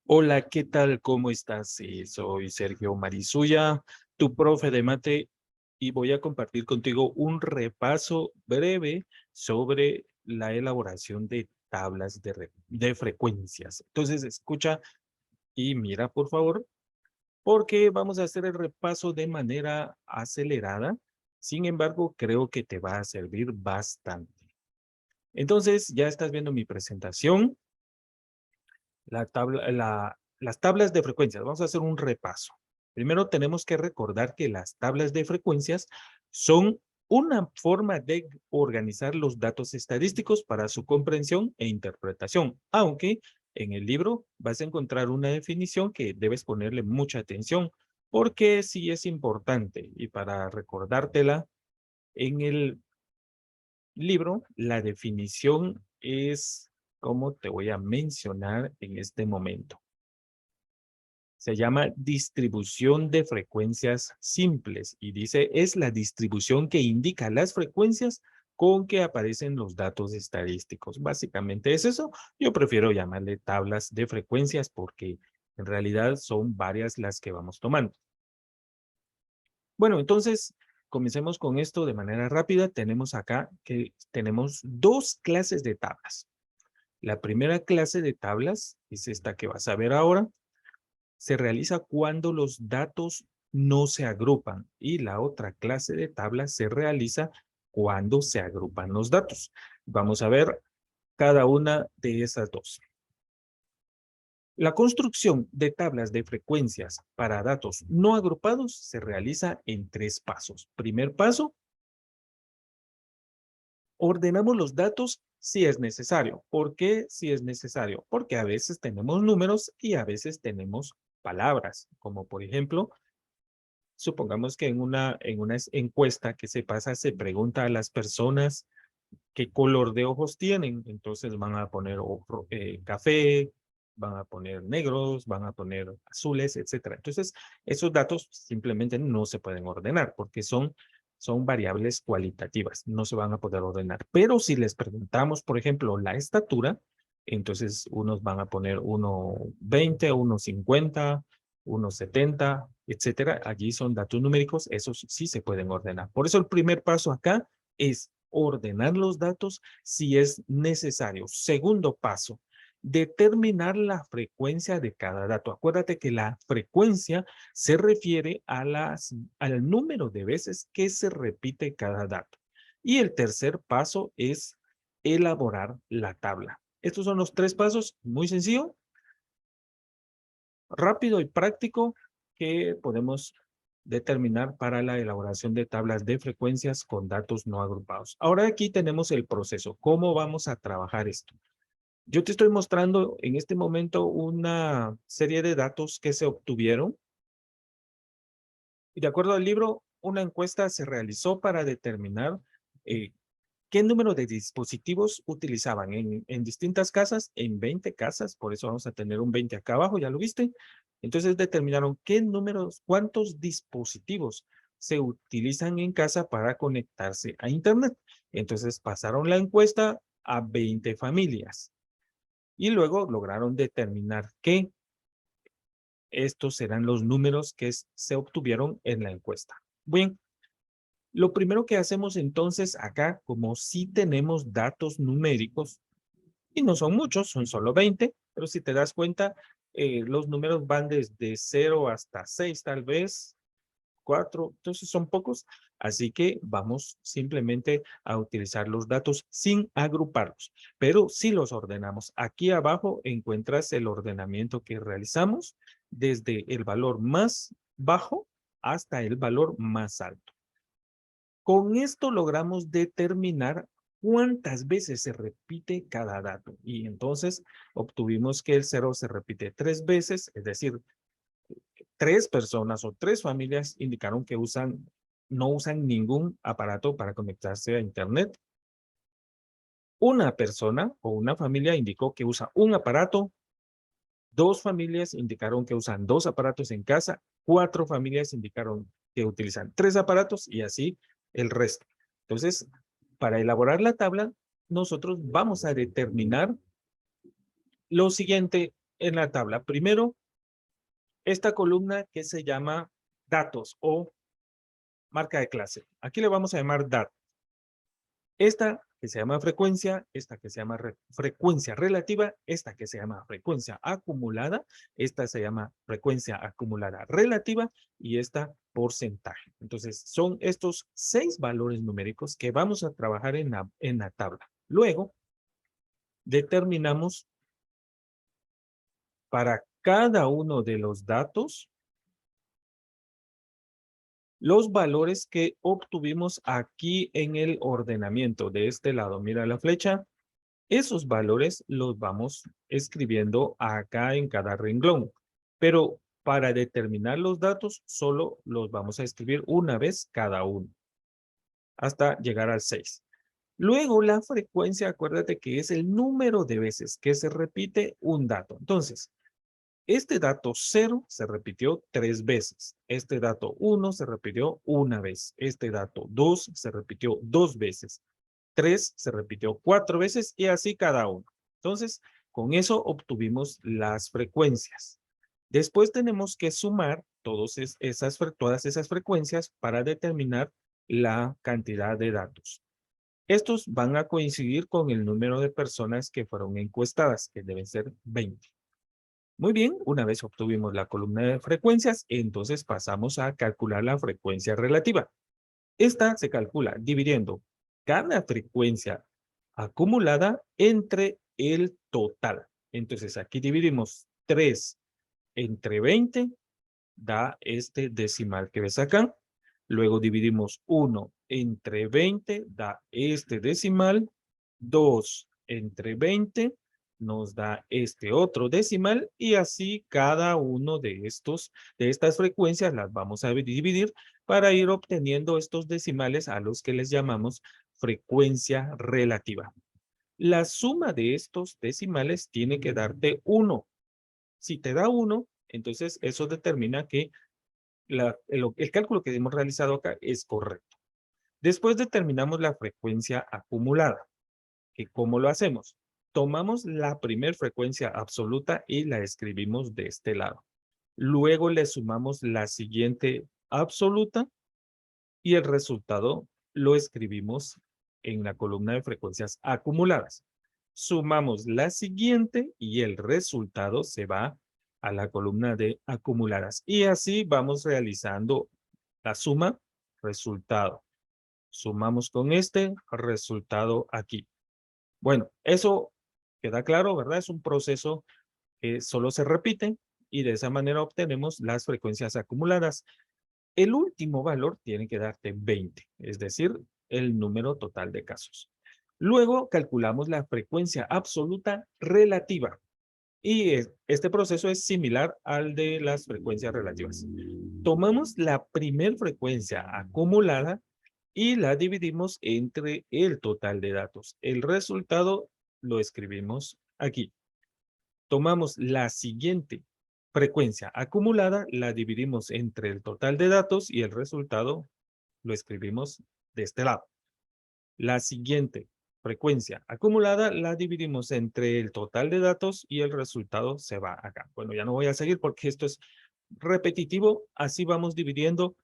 Hola, ¿qué tal? ¿Cómo estás? Soy Sergio Marizuya, tu profe de mate, y voy a compartir contigo un repaso breve sobre la elaboración de tablas de frecuencias. Entonces, escucha y mira, por favor, porque vamos a hacer el repaso de manera acelerada. Sin embargo, creo que te va a servir bastante. Entonces, ya estás viendo mi presentación. Las tablas de frecuencias. Vamos a hacer un repaso. Primero tenemos que recordar que las tablas de frecuencias son una forma de organizar los datos estadísticos para su comprensión e interpretación, aunque en el libro vas a encontrar una definición que debes ponerle mucha atención, porque sí es importante. Y para recordártela, en el libro, la definición es como te voy a mencionar en este momento. Se llama distribución de frecuencias simples y dice es la distribución que indica las frecuencias con que aparecen los datos estadísticos. Básicamente es eso. Yo prefiero llamarle tablas de frecuencias porque en realidad son varias las que vamos tomando. Bueno, entonces comencemos con esto de manera rápida. Tenemos acá que tenemos dos clases de tablas. La primera clase de tablas es esta que vas a ver ahora. Se realiza cuando los datos no se agrupan y la otra clase de tablas se realiza cuando se agrupan los datos. Vamos a ver cada una de esas dos. La construcción de tablas de frecuencias para datos no agrupados se realiza en tres pasos. Primer paso, ordenamos los datos si es necesario. ¿Por qué si es necesario? Porque a veces tenemos números y a veces tenemos palabras, como por ejemplo, supongamos que en una encuesta que se pasa, se pregunta a las personas qué color de ojos tienen. Entonces van a poner café, van a poner negros, van a poner azules, etcétera. Entonces, esos datos simplemente no se pueden ordenar porque son variables cualitativas, no se van a poder ordenar. Pero si les preguntamos, por ejemplo, la estatura, entonces unos van a poner 1,20, 1,50, 1,70, etcétera. Allí son datos numéricos, esos sí se pueden ordenar. Por eso el primer paso acá es ordenar los datos si es necesario. Segundo paso, determinar la frecuencia de cada dato. Acuérdate que la frecuencia se refiere al número de veces que se repite cada dato. Y el tercer paso es elaborar la tabla. Estos son los tres pasos, muy sencillo, rápido y práctico que podemos determinar para la elaboración de tablas de frecuencias con datos no agrupados. Ahora aquí tenemos el proceso. ¿Cómo vamos a trabajar esto? Yo te estoy mostrando en este momento una serie de datos que se obtuvieron. Y de acuerdo al libro, una encuesta se realizó para determinar eh, qué número de dispositivos utilizaban en distintas casas, en 20 casas, por eso vamos a tener un 20 acá abajo, ¿ya lo viste? Entonces determinaron qué números, cuántos dispositivos se utilizan en casa para conectarse a Internet. Entonces pasaron la encuesta a 20 familias y luego lograron determinar que estos serán los números que se obtuvieron en la encuesta. Bien, lo primero que hacemos entonces acá, como si tenemos datos numéricos, y no son muchos, son solo 20, pero si te das cuenta, los números van desde 0 hasta 6 tal vez, 4, entonces son pocos, así que vamos simplemente a utilizar los datos sin agruparlos, pero si los ordenamos. Aquí abajo encuentras el ordenamiento que realizamos desde el valor más bajo hasta el valor más alto. Con esto logramos determinar cuántas veces se repite cada dato. Y entonces obtuvimos que el 0 se repite 3 veces, es decir, 3 personas o 3 familias indicaron que no usan ningún aparato para conectarse a Internet. Una persona o una familia indicó que usa un aparato. 2 familias indicaron que usan 2 aparatos en casa. 4 familias indicaron que utilizan 3 aparatos y así el resto. Entonces, para elaborar la tabla, nosotros vamos a determinar lo siguiente en la tabla. Primero, esta columna que se llama datos o marca de clase. Aquí le vamos a llamar datos. Esta que se llama frecuencia, esta que se llama frecuencia relativa, esta que se llama frecuencia acumulada, esta se llama frecuencia acumulada relativa y esta porcentaje. Entonces, son estos 6 valores numéricos que vamos a trabajar en la tabla. Luego, determinamos para cada uno de los datos los valores que obtuvimos aquí en el ordenamiento de este lado. Mira la flecha. Esos valores los vamos escribiendo acá en cada renglón. Pero para determinar los datos, solo los vamos a escribir una vez cada uno. Hasta llegar al 6. Luego la frecuencia, acuérdate que es el número de veces que se repite un dato. Entonces, este dato 0 se repitió 3 veces. Este dato 1 se repitió una vez. Este dato 2 se repitió 2 veces. 3 se repitió 4 veces y así cada uno. Entonces, con eso obtuvimos las frecuencias. Después tenemos que sumar todas esas frecuencias para determinar la cantidad de datos. Estos van a coincidir con el número de personas que fueron encuestadas, que deben ser 20. Muy bien, una vez obtuvimos la columna de frecuencias, entonces pasamos a calcular la frecuencia relativa. Esta se calcula dividiendo cada frecuencia acumulada entre el total. Entonces aquí dividimos 3 entre 20, da este decimal que ves acá. Luego dividimos 1 entre 20, da este decimal. 2 entre 20 nos da este otro decimal y así cada uno de estas frecuencias las vamos a dividir para ir obteniendo estos decimales a los que les llamamos frecuencia relativa. La suma de estos decimales tiene que darte 1. Si te da 1, entonces eso determina que el cálculo que hemos realizado acá es correcto. Después determinamos la frecuencia acumulada. ¿Y cómo lo hacemos? Tomamos la primer frecuencia absoluta y la escribimos de este lado. Luego le sumamos la siguiente absoluta y el resultado lo escribimos en la columna de frecuencias acumuladas. Sumamos la siguiente y el resultado se va a la columna de acumuladas. Y así vamos realizando la suma, resultado. Sumamos con este resultado aquí. Bueno, eso queda claro, ¿verdad? Es un proceso que solo se repite y de esa manera obtenemos las frecuencias acumuladas. El último valor tiene que darte 20, es decir, el número total de casos. Luego calculamos la frecuencia absoluta relativa. Y este proceso es similar al de las frecuencias relativas. Tomamos la primer frecuencia acumulada y la dividimos entre el total de datos. El resultado lo escribimos aquí. Tomamos la siguiente frecuencia acumulada, la dividimos entre el total de datos y el resultado lo escribimos de este lado. La siguiente frecuencia acumulada la dividimos entre el total de datos y el resultado se va acá. Bueno, ya no voy a seguir porque esto es repetitivo. Así vamos dividiendo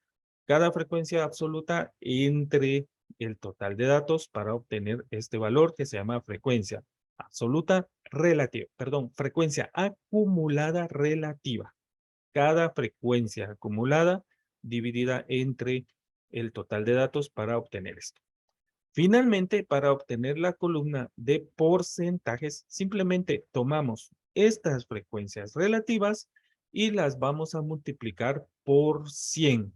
cada frecuencia absoluta entre el total de datos para obtener este valor que se llama frecuencia absoluta relativa. Perdón, frecuencia acumulada relativa. Cada frecuencia acumulada dividida entre el total de datos para obtener esto. Finalmente, para obtener la columna de porcentajes, simplemente tomamos estas frecuencias relativas y las vamos a multiplicar por 100.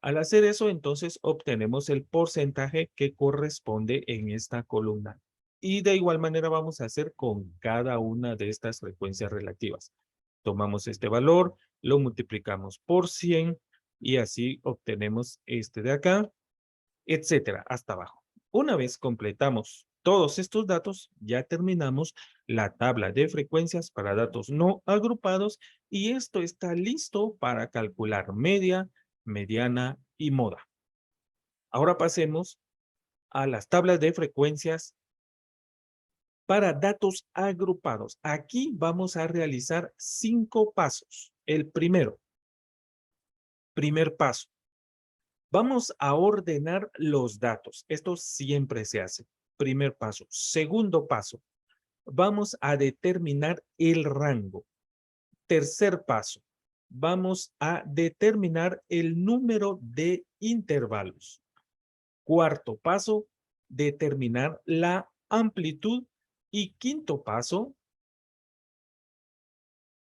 Al hacer eso, entonces obtenemos el porcentaje que corresponde en esta columna. Y de igual manera vamos a hacer con cada una de estas frecuencias relativas. Tomamos este valor, lo multiplicamos por 100 y así obtenemos este de acá, etcétera, hasta abajo. Una vez completamos todos estos datos, ya terminamos la tabla de frecuencias para datos no agrupados y esto está listo para calcular media, mediana y moda. Ahora pasemos a las tablas de frecuencias Para datos agrupados, aquí vamos a realizar 5 pasos. El primero, primer paso. Vamos a ordenar los datos. Esto siempre se hace. Primer paso. Segundo paso. Vamos a determinar el rango. Tercer paso. Vamos a determinar el número de intervalos. Cuarto paso. Determinar la amplitud. Y quinto paso.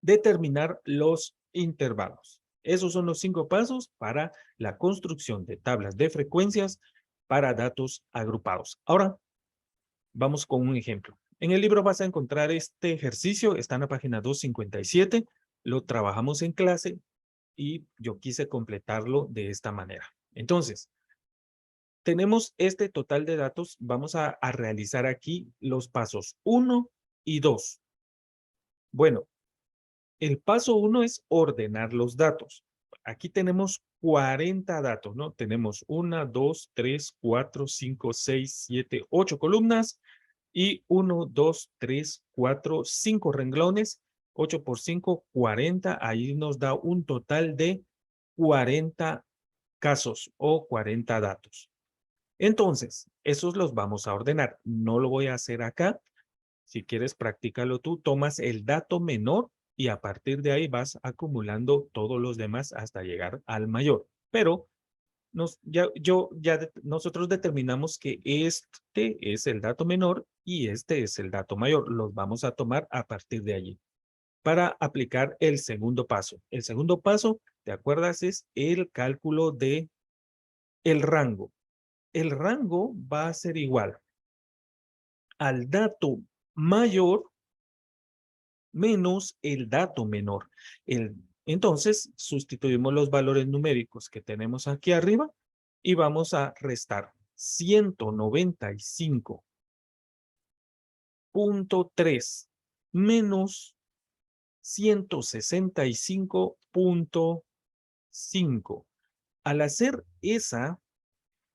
Determinar los intervalos. Esos son los 5 pasos para la construcción de tablas de frecuencias para datos agrupados. Ahora, vamos con un ejemplo. En el libro vas a encontrar este ejercicio, está en la página 257, lo trabajamos en clase y yo quise completarlo de esta manera. Entonces, tenemos este total de datos, vamos a realizar aquí los pasos 1 y 2. Bueno, el paso 1 es ordenar los datos. Aquí tenemos 40 datos, ¿no? Tenemos 1, 2, 3, 4, 5, 6, 7, 8 columnas y 1, 2, 3, 4, 5 renglones. 8 por 5, 40. Ahí nos da un total de 40 casos o 40 datos. Entonces, esos los vamos a ordenar. No lo voy a hacer acá. Si quieres, practícalo tú. Tomas el dato menor y a partir de ahí vas acumulando todos los demás hasta llegar al mayor. Pero nosotros determinamos que este es el dato menor y este es el dato mayor. Los vamos a tomar a partir de allí para aplicar el segundo paso. El segundo paso, ¿te acuerdas? Es el cálculo de el rango. El rango va a ser igual al dato mayor menos el dato menor. Entonces, sustituimos los valores numéricos que tenemos aquí arriba y vamos a restar 195.3 menos 165.5. Al hacer esa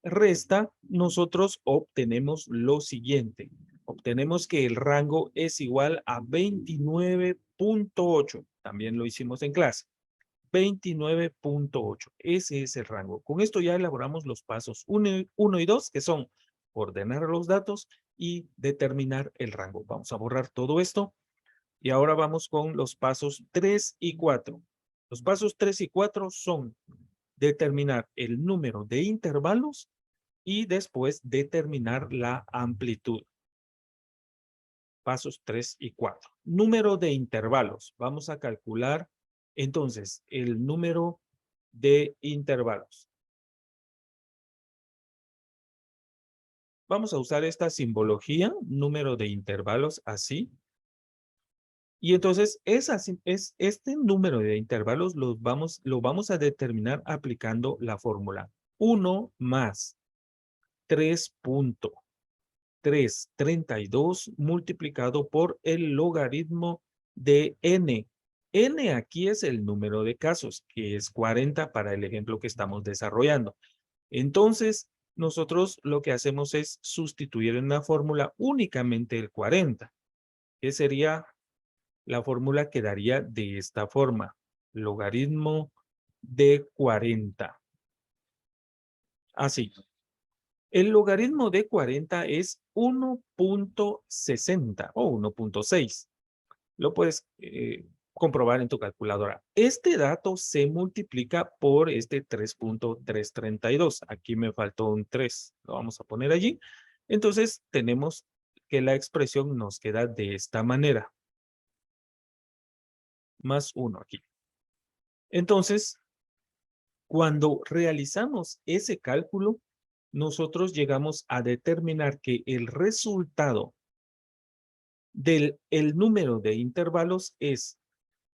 resta, nosotros obtenemos lo siguiente. Obtenemos que el rango es igual a 29.8. También lo hicimos en clase. 29.8. Ese es el rango. Con esto ya elaboramos los pasos 1 y 2, que son ordenar los datos y determinar el rango. Vamos a borrar todo esto. Y ahora vamos con los pasos 3 y 4. Los pasos 3 y 4 son determinar el número de intervalos y después determinar la amplitud. Pasos 3 y 4. Número de intervalos. Vamos a calcular entonces el número de intervalos. Vamos a usar esta simbología, número de intervalos, así. Y entonces este número de intervalos lo vamos a determinar aplicando la fórmula 1 más 3.332 multiplicado por el logaritmo de n. N aquí es el número de casos, que es 40 para el ejemplo que estamos desarrollando. Entonces, nosotros lo que hacemos es sustituir en la fórmula únicamente el 40, que sería la fórmula quedaría de esta forma. Logaritmo de 40. Así. El logaritmo de 40 es 1.60 o 1.6. Lo puedes comprobar en tu calculadora. Este dato se multiplica por este 3.332. Aquí me faltó un 3. Lo vamos a poner allí. Entonces tenemos que la expresión nos queda de esta manera. Más 1 aquí. Entonces, cuando realizamos ese cálculo, nosotros llegamos a determinar que el resultado del número de intervalos es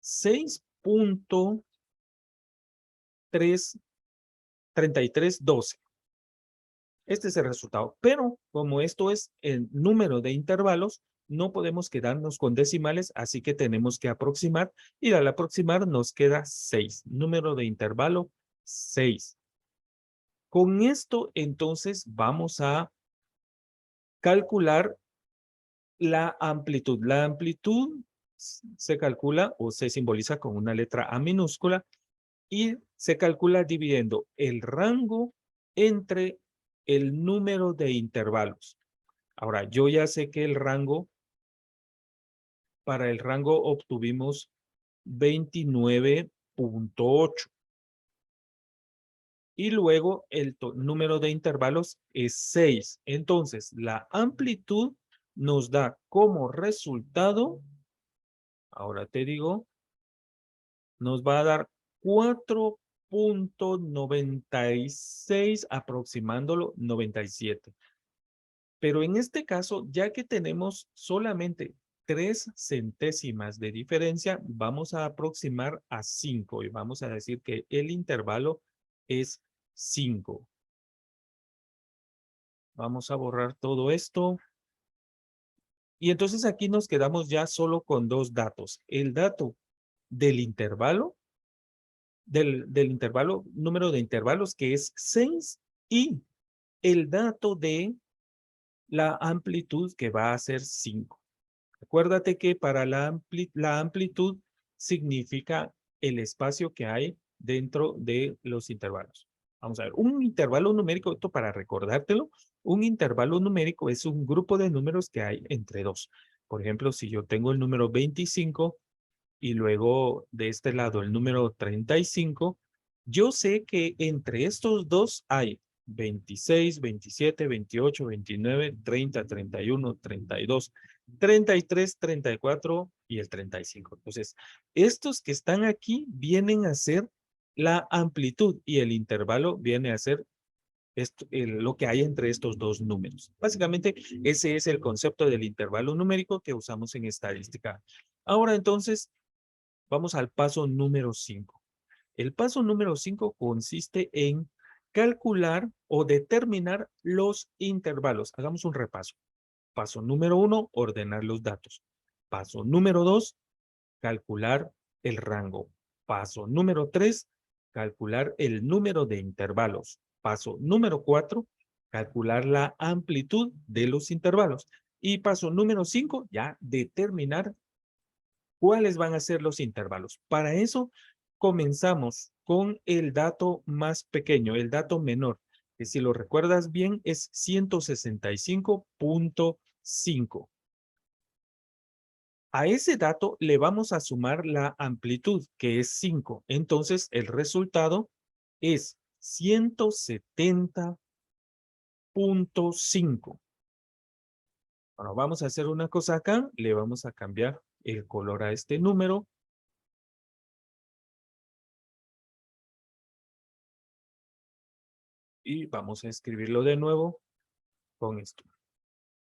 6.3312. Este es el resultado. Pero como esto es el número de intervalos, no podemos quedarnos con decimales, así que tenemos que aproximar. Y al aproximar nos queda 6. Número de intervalo 6. Con esto, entonces, vamos a calcular La amplitud. La amplitud se calcula o se simboliza con una letra A minúscula y se calcula dividiendo el rango entre el número de intervalos. Ahora, yo ya sé que el rango, para el rango obtuvimos 29.8. Y luego el número de intervalos es 6. Entonces, la amplitud nos da como resultado, ahora te digo, nos va a dar 4.96 aproximándolo 97. Pero en este caso, ya que tenemos solamente 3 centésimas de diferencia, vamos a aproximar a 5 y vamos a decir que el intervalo es 5. Vamos a borrar todo esto. Y entonces aquí nos quedamos ya solo con dos datos. El dato del intervalo, del intervalo, número de intervalos que es 6 y el dato de la amplitud que va a ser 5. Acuérdate que para la amplitud significa el espacio que hay dentro de los intervalos. Vamos a ver, un intervalo numérico, esto para recordártelo, un intervalo numérico es un grupo de números que hay entre dos. Por ejemplo, si yo tengo el número 25 y luego de este lado el número 35, yo sé que entre estos dos hay 26, 27, 28, 29, 30, 31, 32, 33, 34 y el 35. Entonces, estos que están aquí vienen a ser la amplitud y el intervalo viene a ser lo que hay entre estos dos números. Básicamente, ese es el concepto del intervalo numérico que usamos en estadística. Ahora, entonces, vamos al paso número 5. El paso número 5 consiste en calcular o determinar los intervalos. Hagamos un repaso. Paso número 1, ordenar los datos. Paso número 2, calcular el rango. Paso número 3, calcular el número de intervalos. Paso número 4, calcular la amplitud de los intervalos. Y paso número 5, ya determinar cuáles van a ser los intervalos. Para eso comenzamos con el dato más pequeño, el dato menor, que si lo recuerdas bien es 165.5. A ese dato le vamos a sumar la amplitud, que es 5. Entonces, el resultado es 170.5. Bueno, vamos a hacer una cosa acá. Le vamos a cambiar el color a este número. Y vamos a escribirlo de nuevo con esto.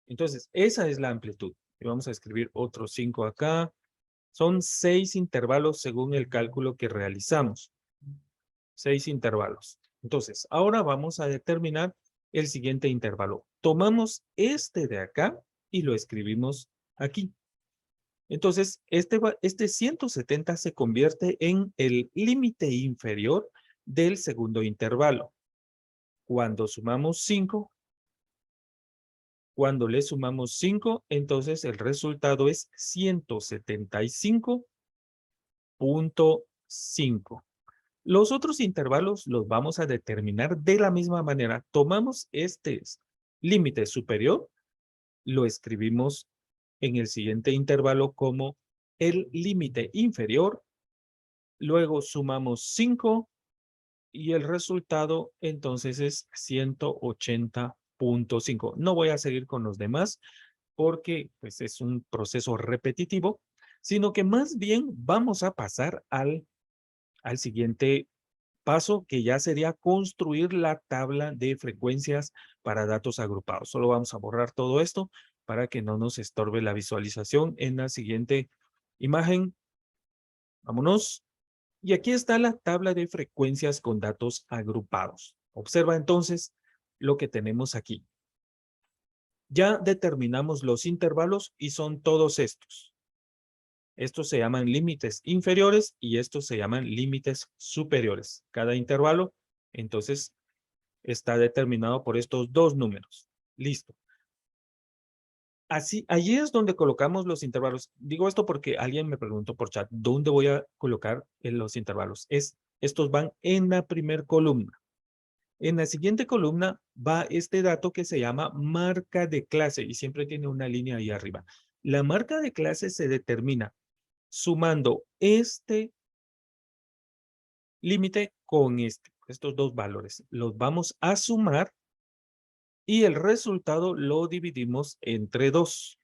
Entonces, esa es la amplitud. Y vamos a escribir otros 5 acá. Son 6 intervalos según el cálculo que realizamos. 6 intervalos. Entonces, ahora vamos a determinar el siguiente intervalo. Tomamos este de acá y lo escribimos aquí. Entonces, este 170 se convierte en el límite inferior del segundo intervalo. Cuando sumamos 5, cuando le sumamos 5, entonces el resultado es 175.5. Los otros intervalos los vamos a determinar de la misma manera. Tomamos este límite superior, lo escribimos en el siguiente intervalo como el límite inferior, luego sumamos 5 y el resultado entonces es 180.5. No voy a seguir con los demás porque pues, es un proceso repetitivo, sino que más bien vamos a pasar al siguiente paso, que ya sería construir la tabla de frecuencias para datos agrupados. Solo vamos a borrar todo esto para que no nos estorbe la visualización en la siguiente imagen. Vámonos. Y aquí está la tabla de frecuencias con datos agrupados. Observa entonces lo que tenemos aquí. Ya determinamos los intervalos y son todos estos. Estos se llaman límites inferiores y estos se llaman límites superiores. Cada intervalo, entonces, está determinado por estos dos números. Listo. Así, allí es donde colocamos los intervalos. Digo esto porque alguien me preguntó por chat, ¿dónde voy a colocar los intervalos? Estos van en la primer columna. En la siguiente columna va este dato que se llama marca de clase y siempre tiene una línea ahí arriba. La marca de clase se determina sumando este límite con estos dos valores. Los vamos a sumar y el resultado lo dividimos entre 2.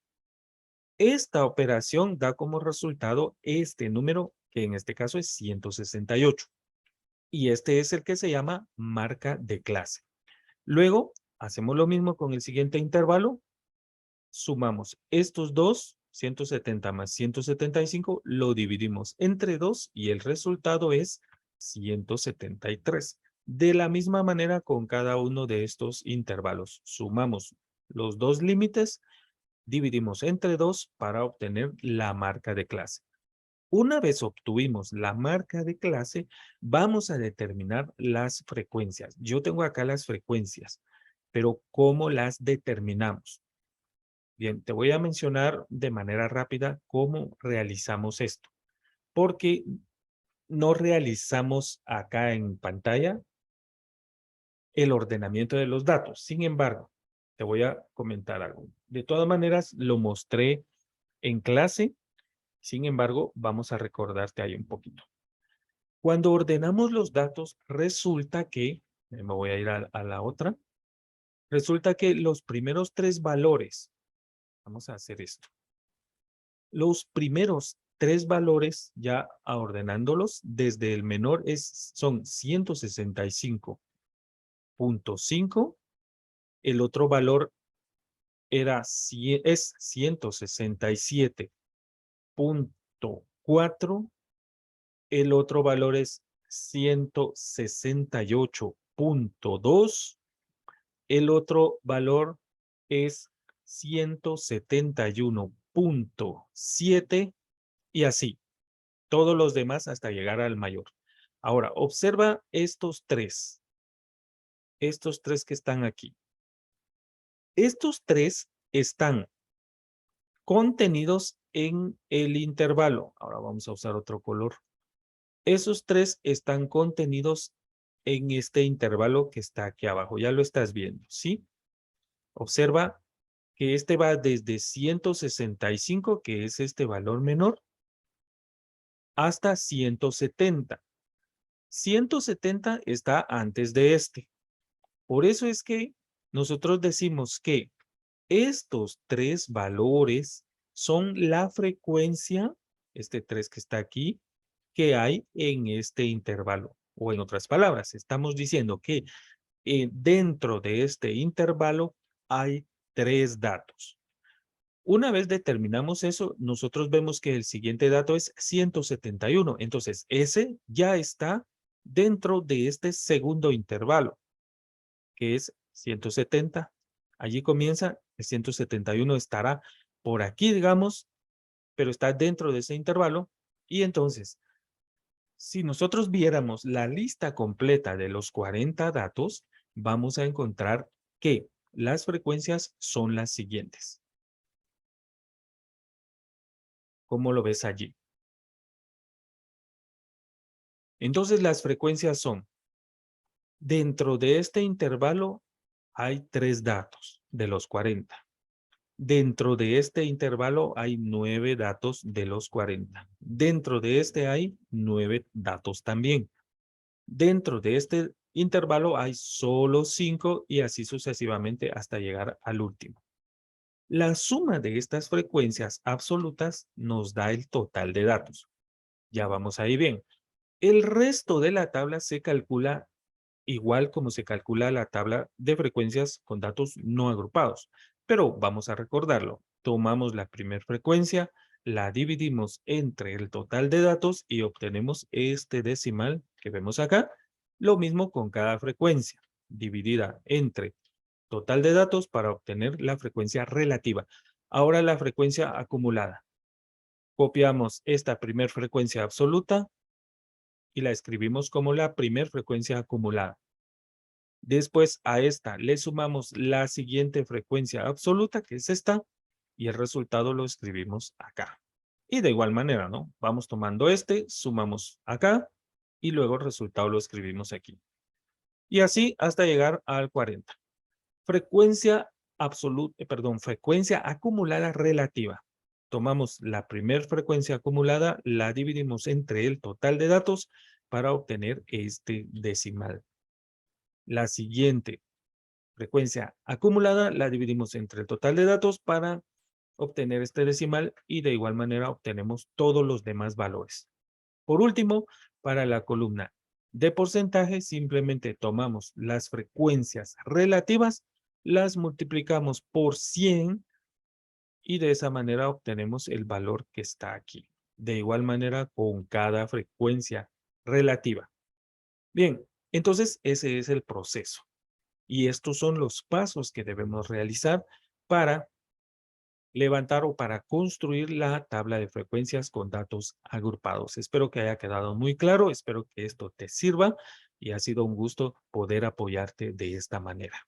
Esta operación da como resultado este número, que en este caso es 168. Y este es el que se llama marca de clase. Luego, hacemos lo mismo con el siguiente intervalo. Sumamos estos dos, 170 más 175, lo dividimos entre 2 y el resultado es 173. De la misma manera con cada uno de estos intervalos. Sumamos los dos límites, dividimos entre 2 para obtener la marca de clase. Una vez obtuvimos la marca de clase, vamos a determinar las frecuencias. Yo tengo acá las frecuencias, pero ¿cómo las determinamos? Bien, te voy a mencionar de manera rápida cómo realizamos esto, porque no realizamos acá en pantalla el ordenamiento de los datos. Sin embargo, te voy a comentar algo. De todas maneras, lo mostré en clase. Sin embargo, vamos a recordarte ahí un poquito. Cuando ordenamos los datos, resulta que, me voy a ir a la otra, resulta que los primeros 3 valores, vamos a hacer esto, los primeros 3 valores, ya ordenándolos, desde el menor son 165.5, el otro valor es 167.4, el otro valor es 168.2, el otro valor es 171.7 y así, todos los demás hasta llegar al mayor. Ahora, observa estos tres que están aquí. Estos tres están contenidos en el intervalo. Ahora vamos a usar otro color. Esos tres están contenidos en este intervalo que está aquí abajo. Ya lo estás viendo, ¿sí? Observa que este va desde 165, que es este valor menor, hasta 170. 170 está antes de este. Por eso es que nosotros decimos que estos 3 valores son la frecuencia, este 3 que está aquí, que hay en este intervalo. O en otras palabras, estamos diciendo que dentro de este intervalo hay 3 datos. Una vez determinamos eso, nosotros vemos que el siguiente dato es 171. Entonces, ese ya está dentro de este segundo intervalo, que es 170. Allí comienza, el 171 estará por aquí, digamos, pero está dentro de ese intervalo. Y entonces, si nosotros viéramos la lista completa de los 40 datos, vamos a encontrar que las frecuencias son las siguientes. ¿Cómo lo ves allí? Entonces, las frecuencias son, dentro de este intervalo hay 3 datos de los 40. Dentro de este intervalo hay 9 datos de los 40. Dentro de este hay 9 datos también. Dentro de este intervalo hay solo 5 y así sucesivamente hasta llegar al último. La suma de estas frecuencias absolutas nos da el total de datos. Ya vamos ahí bien. El resto de la tabla se calcula igual como se calcula la tabla de frecuencias con datos no agrupados. Pero vamos a recordarlo. Tomamos la primera frecuencia, la dividimos entre el total de datos y obtenemos este decimal que vemos acá. Lo mismo con cada frecuencia, dividida entre total de datos para obtener la frecuencia relativa. Ahora la frecuencia acumulada. Copiamos esta primera frecuencia absoluta y la escribimos como la primera frecuencia acumulada. Después a esta le sumamos la siguiente frecuencia absoluta, que es esta, y el resultado lo escribimos acá. Y de igual manera, ¿no? Vamos tomando este, sumamos acá y luego el resultado lo escribimos aquí. Y así hasta llegar al 40. Frecuencia absoluta, perdón, frecuencia acumulada relativa. Tomamos la primer frecuencia acumulada, la dividimos entre el total de datos para obtener este decimal. La siguiente frecuencia acumulada la dividimos entre el total de datos para obtener este decimal y de igual manera obtenemos todos los demás valores. Por último, para la columna de porcentaje, simplemente tomamos las frecuencias relativas, las multiplicamos por 100 y de esa manera obtenemos el valor que está aquí. De igual manera con cada frecuencia relativa. Bien, entonces ese es el proceso. Y estos son los pasos que debemos realizar para levantar o para construir la tabla de frecuencias con datos agrupados. Espero que haya quedado muy claro, espero que esto te sirva y ha sido un gusto poder apoyarte de esta manera.